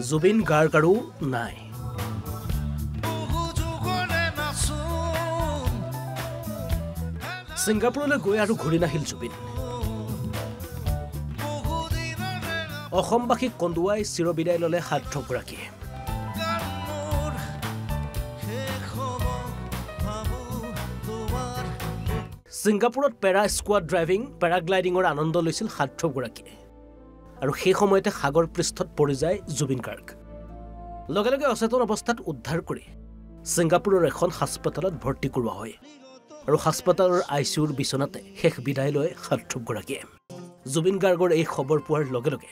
জুবিন গাৰ্গ আৰু নাই ছিংগাপুৰলৈ গৈ আৰু ঘূৰি নাহিল জুবিন অসমবাসীক কন্দুৱাই চিৰবিদায় ল'লে সাৰ্থকগৰাকীয়ে ছিংগাপুৰত পেৰা স্কোৱাড ড্ৰাইভিং পেৰাগ্লাইডিঙৰ আনন্দ লৈছিল সাৰ্থকগৰাকীয়ে আৰু সেই সময়তে সাগৰ পৃষ্ঠত পৰি যায় জুবিন গাৰ্গ লগে লগে অচেতন অৱস্থাত উদ্ধাৰ কৰি ছিংগাপুৰৰ এখন হাস্পতালত ভৰ্তি কৰোৱা হয় আৰু হাস্পতালৰ আইচিউৰ বিচনাতে শেষ বিদায় লয় সাৰ্থকগৰাকীয়ে জুবিন গাৰ্গৰ এই খবৰ পোৱাৰ লগে লগে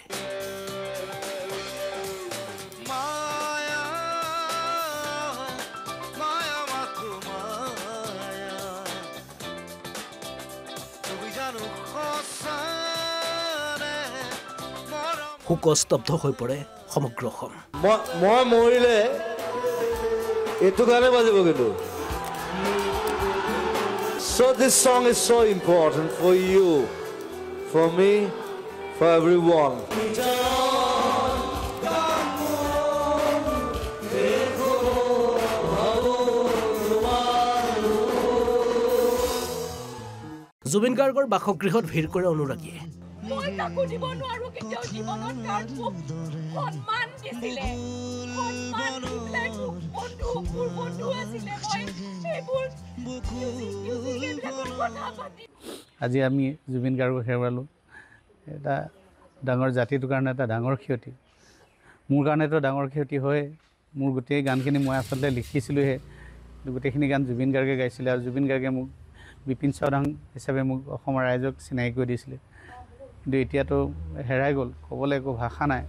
শোকস্তব্ধ হৈ পৰে সমগ্ৰ অসম মই মৰিলে এইটো গানে বাজিব কিন্তু So this song is so important for you, for me, for everyone. Zubeen গাৰ্গৰ বাসগৃহত ভিৰ কৰে অনুৰাগীয়ে মই তাকো দিব নোৱাৰো কেতিয়াও জীৱনত কাৰণ মোক সন্মান দিছিলে সন্মান দিছিলে মোৰ বন্ধু আছিলে মই সেইবোৰ আজি আমি জুবিন গাৰ্গক হেৰুৱালোঁ এটা ডাঙৰ জাতিটোৰ কাৰণে এটা ডাঙৰ ক্ষতি মোৰ কাৰণেতো ডাঙৰ ক্ষতি হয় মোৰ গোটেই গানখিনি মই আচলতে লিখিছিলোঁহে গোটেইখিনি গান জুবিন গাৰ্গে গাইছিলে আৰু জুবিন গাৰ্গে মোক বিপিন চৌধাং হিচাপে মোক অসমৰ ৰাইজক চিনাকি কৰি দিছিলে কিন্তু এতিয়াতো হেৰাই গ'ল ক'বলৈ একো ভাষা নাই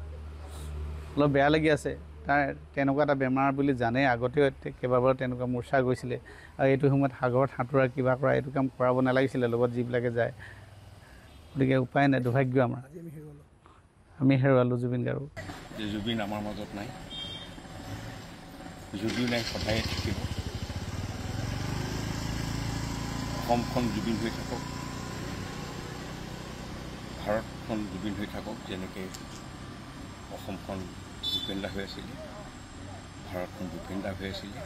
অলপ বেয়া লাগি আছে তাৰ তেনেকুৱা এটা বেমাৰ বুলি জানে আগতেও কেইবাবাৰো তেনেকুৱা মূৰ্ছা গৈছিলে আৰু এইটো সময়ত সাগৰত সাঁতোৰা কিবা কৰা এইটো কাম কৰাব নালাগিছিলে লগত যিবিলাকে যায় গতিকে উপায় নাই দুৰ্ভাগ্য আমাৰ আমি হেৰুৱালোঁ জুবিন গাৰ্গ জুবিন আমাৰ মাজত নাই যদিও নাই সদায় থাকিব অসমখন জুবিন হৈ থাকক ভাৰতখন জুবিন হৈ থাকক যেনেকৈ অসমখন ভূপেন দা হৈ আছিলে ভাৰতখন ভূপেন দা হৈ আছিলে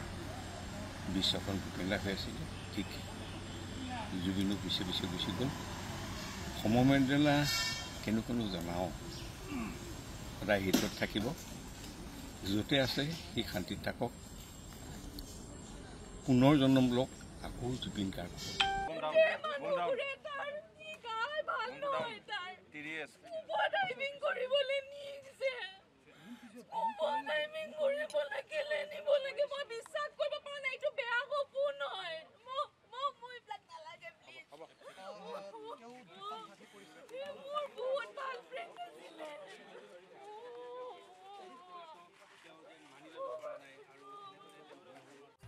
বিশ্বখন ভূপেন দা হৈ আছিলে ঠিক জুবিনো পিছে পিছে গুচি গ'ল সমমৰ্যাদা কেনেকৈনো জনাওঁ সদায় হৃদয়ত থাকিব য'তে আছে সি শান্তিত থাকক পুনৰ জন্ম লওক আকৌ জুবিন গাৰ্গ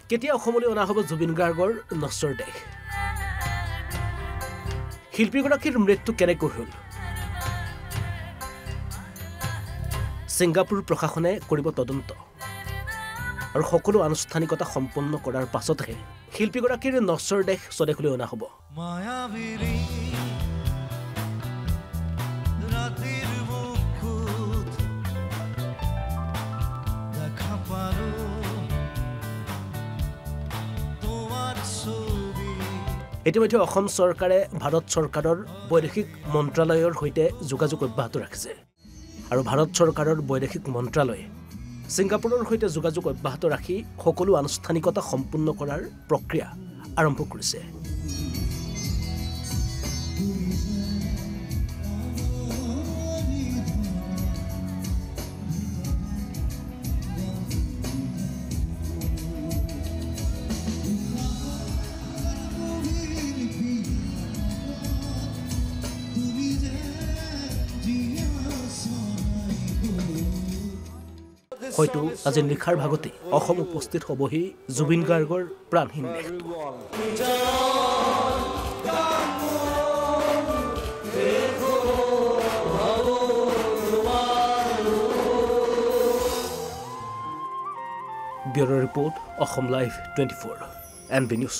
কেতিয়া অসমলৈ অনা হ'ব জুবিন গাৰ্গৰ নশ্বৰ দেহ শিল্পীগৰাকীৰ মৃত্যু কেনেকৈ হ'ল ছিংগাপুৰ প্ৰশাসনে কৰিব তদন্ত আৰু সকলো আনুষ্ঠানিকতা সম্পন্ন কৰাৰ পাছতহে শিল্পীগৰাকীৰ নশ্বৰ দেহ স্বদেশলৈ অনা হ'ব ইতিমধ্যে অসম চৰকাৰে ভাৰত চৰকাৰৰ বৈদেশিক মন্ত্ৰালয়ৰ সৈতে যোগাযোগ অব্যাহত ৰাখিছে আৰু ভাৰত চৰকাৰৰ বৈদেশিক মন্ত্ৰালয়ে ছিংগাপুৰৰ সৈতে যোগাযোগ অব্যাহত ৰাখি সকলো আনুষ্ঠানিকতা সম্পূৰ্ণ কৰাৰ প্ৰক্ৰিয়া আৰম্ভ কৰিছে হয়তো আজি নিশাৰ ভাগতে অসম উপস্থিত হ'বহি জুবিন গাৰ্গৰ প্ৰাণহীন দেহটো bureau report Assam live 24 NB news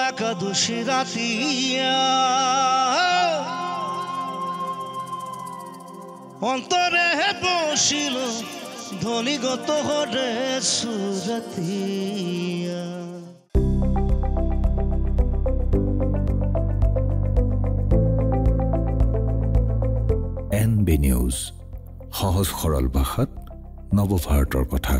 একাদশী ৰাতিয়া অন্তৰেহে বসিল ধনিগত হৰে সুৰতীয়া NB নিউজ সহজ সৰল ভাষাত নৱভাৰতৰ কথা।